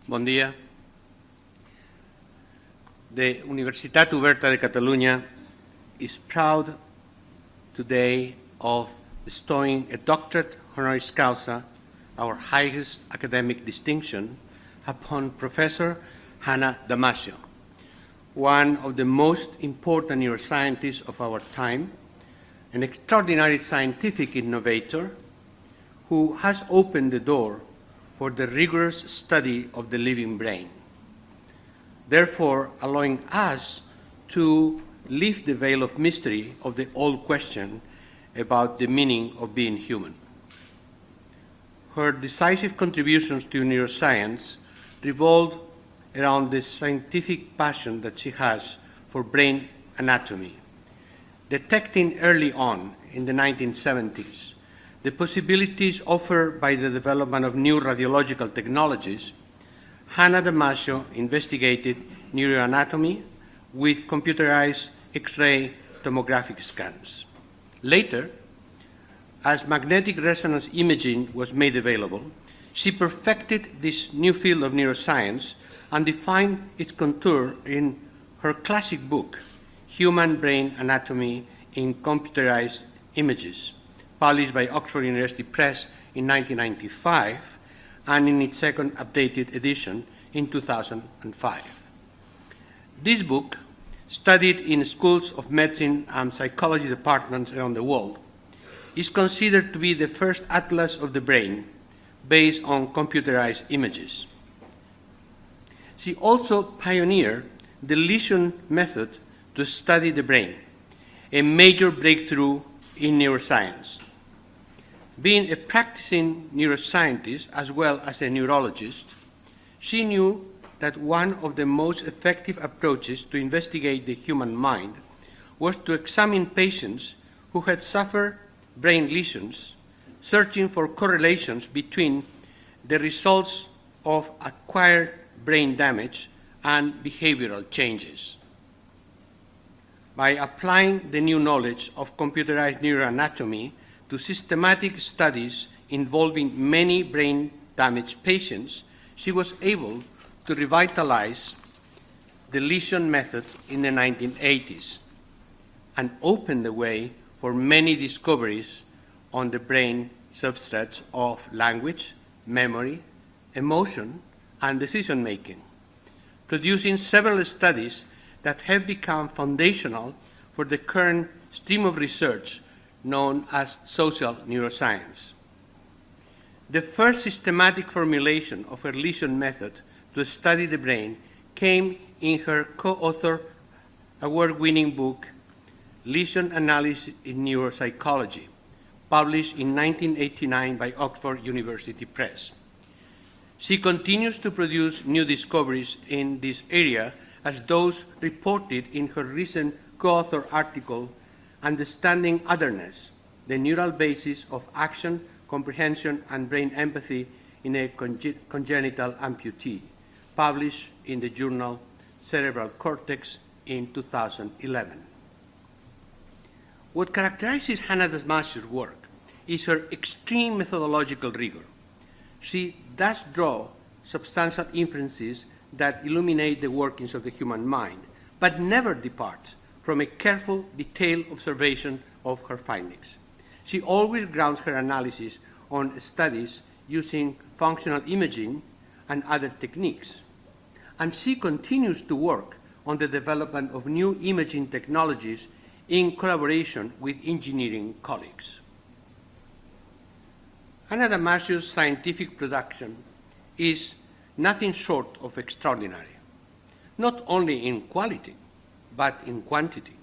Bon dia. The Universitat Oberta de Catalunya is proud today of bestowing a doctorate honoris causa, our highest academic distinction, upon Professor Hanna Damásio, one of the most important neuroscientists of our time, an extraordinary scientific innovator who has opened the door for the rigorous study of the living brain, therefore allowing us to lift the veil of mystery of the old question about the meaning of being human. Her decisive contributions to neuroscience revolve around the scientific passion that she has for brain anatomy, detecting early on in the 1970s the possibilities offered by the development of new radiological technologies. Hanna Damásio investigated neuroanatomy with computerized X-ray tomographic scans. Later, as magnetic resonance imaging was made available, she perfected this new field of neuroscience and defined its contour in her classic book, Human Brain Anatomy in Computerized Images, published by Oxford University Press in 1995 and in its second updated edition in 2005. This book, studied in schools of medicine and psychology departments around the world, is considered to be the first atlas of the brain based on computerized images. She also pioneered the lesion method to study the brain, a major breakthrough in neuroscience. Being a practicing neuroscientist as well as a neurologist, she knew that one of the most effective approaches to investigate the human mind was to examine patients who had suffered brain lesions, searching for correlations between the results of acquired brain damage and behavioral changes. By applying the new knowledge of computerized neuroanatomy to systematic studies involving many brain damaged patients, she was able to revitalize the lesion method in the 1980s and open the way for many discoveries on the brain substrates of language, memory, emotion, and decision-making, producing several studies that have become foundational for the current stream of research known as social neuroscience. The first systematic formulation of her lesion method to study the brain came in her co-author award-winning book, Lesion Analysis in Neuropsychology, published in 1989 by Oxford University Press. She continues to produce new discoveries in this area as those reported in her recent co-author article, Understanding Otherness, the Neural Basis of Action, Comprehension, and Brain Empathy in a Congenital Amputee, published in the journal Cerebral Cortex in 2011. What characterizes Hanna Damásio's work is her extreme methodological rigor. She does draw substantial inferences that illuminate the workings of the human mind, but never departs from a careful, detailed observation of her findings. She always grounds her analysis on studies using functional imaging and other techniques. And she continues to work on the development of new imaging technologies in collaboration with engineering colleagues. Hanna Damásio's scientific production is nothing short of extraordinary, not only in quality, but in quantity.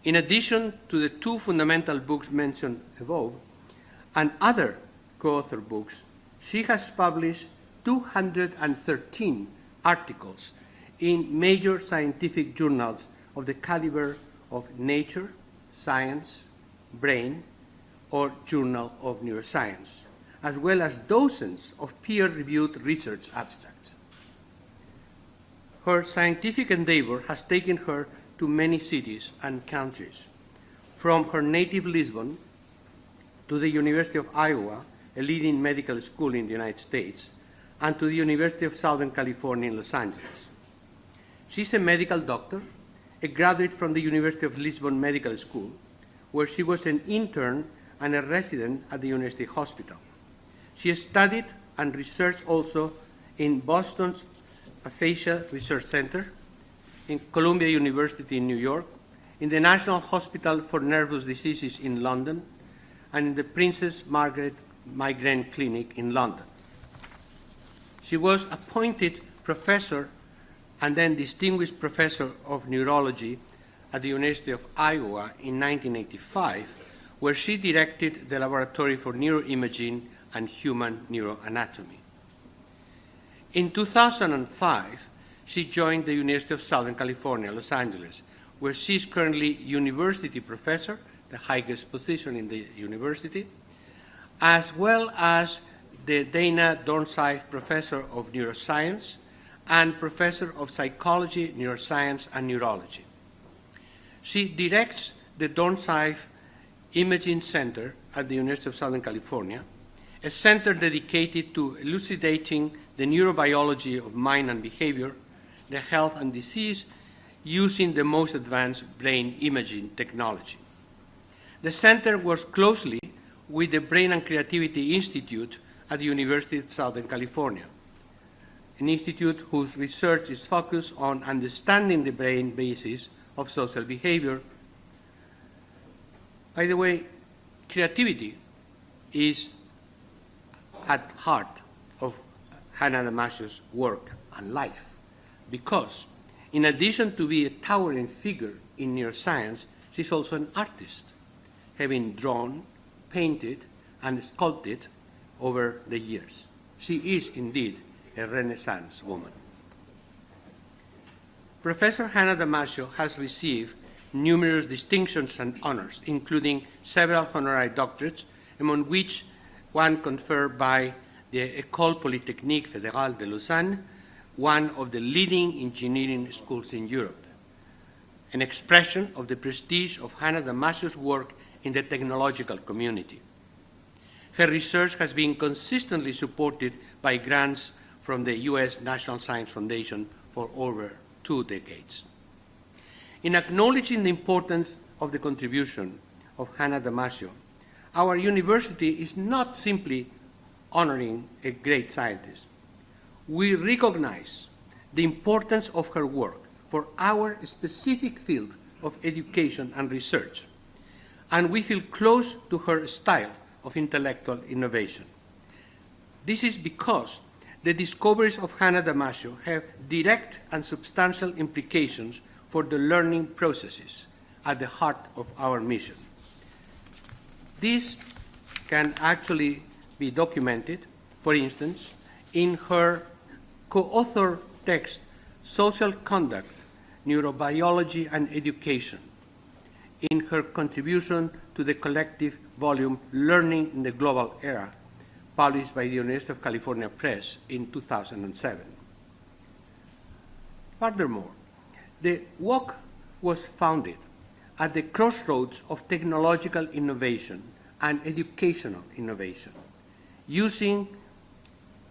In addition to the two fundamental books mentioned above and other co-author books, she has published 213 articles in major scientific journals of the caliber of Nature, Science, Brain, or Journal of Neuroscience, as well as dozens of peer-reviewed research abstracts. Her scientific endeavor has taken her to many cities and countries, from her native Lisbon to the University of Iowa, a leading medical school in the United States, and to the University of Southern California in Los Angeles. She's a medical doctor, a graduate from the University of Lisbon Medical School, where she was an intern and a resident at the University Hospital. She studied and researched also in Boston's Aphasia Research Center, in Columbia University in New York, in the National Hospital for Nervous Diseases in London, and in the Princess Margaret Migraine Clinic in London. She was appointed professor and then distinguished professor of neurology at the University of Iowa in 1985, where she directed the Laboratory for Neuroimaging and Human Neuroanatomy. In 2005, she joined the University of Southern California, Los Angeles, where she is currently university professor, the highest position in the university, as well as the Dana Dornsife Professor of Neuroscience and Professor of Psychology, Neuroscience, and Neurology. She directs the Dornsife Imaging Center at the University of Southern California, a center dedicated to elucidating the neurobiology of mind and behavior, the health and disease, using the most advanced brain imaging technology. The center works closely with the Brain and Creativity Institute at the University of Southern California, an institute whose research is focused on understanding the brain basis of social behavior. By the way, creativity is at heart of Hanna Damasio's work and life, because in addition to being a towering figure in neuroscience, she's also an artist, having drawn, painted, and sculpted over the years. She is indeed a Renaissance woman. Professor Hanna Damásio has received numerous distinctions and honors, including several honorary doctorates, among which one conferred by the École Polytechnique Fédérale de Lausanne, one of the leading engineering schools in Europe, an expression of the prestige of Hanna Damasio's work in the technological community. Her research has been consistently supported by grants from the US National Science Foundation for over 2 decades. In acknowledging the importance of the contribution of Hanna Damásio, our university is not simply honoring a great scientist. We recognize the importance of her work for our specific field of education and research, and we feel close to her style of intellectual innovation. This is because the discoveries of Hanna Damásio have direct and substantial implications for the learning processes at the heart of our mission. This can actually be documented, for instance, in her co-author text, Social Conduct, Neurobiology and Education, in her contribution to the collective volume Learning in the Global Era, published by the University of California Press in 2007. Furthermore, the WOC was founded at the crossroads of technological innovation and educational innovation, using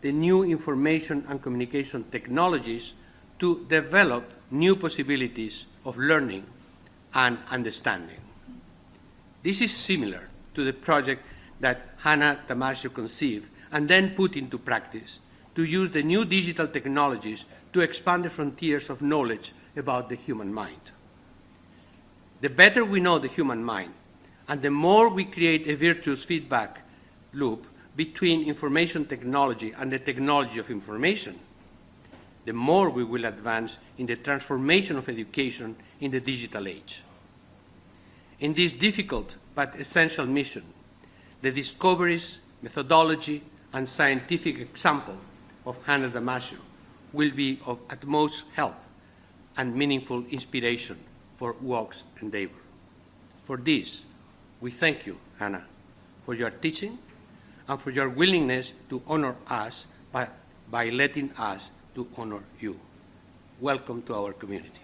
the new information and communication technologies to develop new possibilities of learning and understanding. This is similar to the project that Hanna Damásio conceived and then put into practice to use the new digital technologies to expand the frontiers of knowledge about the human mind. The better we know the human mind, and the more we create a virtuous feedback loop between information technology and the technology of information, the more we will advance in the transformation of education in the digital age. In this difficult but essential mission, the discoveries, methodology, and scientific example of Hanna Damásio will be of utmost help and meaningful inspiration for WOC's endeavor. For this, we thank you, Hanna, for your teaching and for your willingness to honor us by letting us to honor you. Welcome to our community.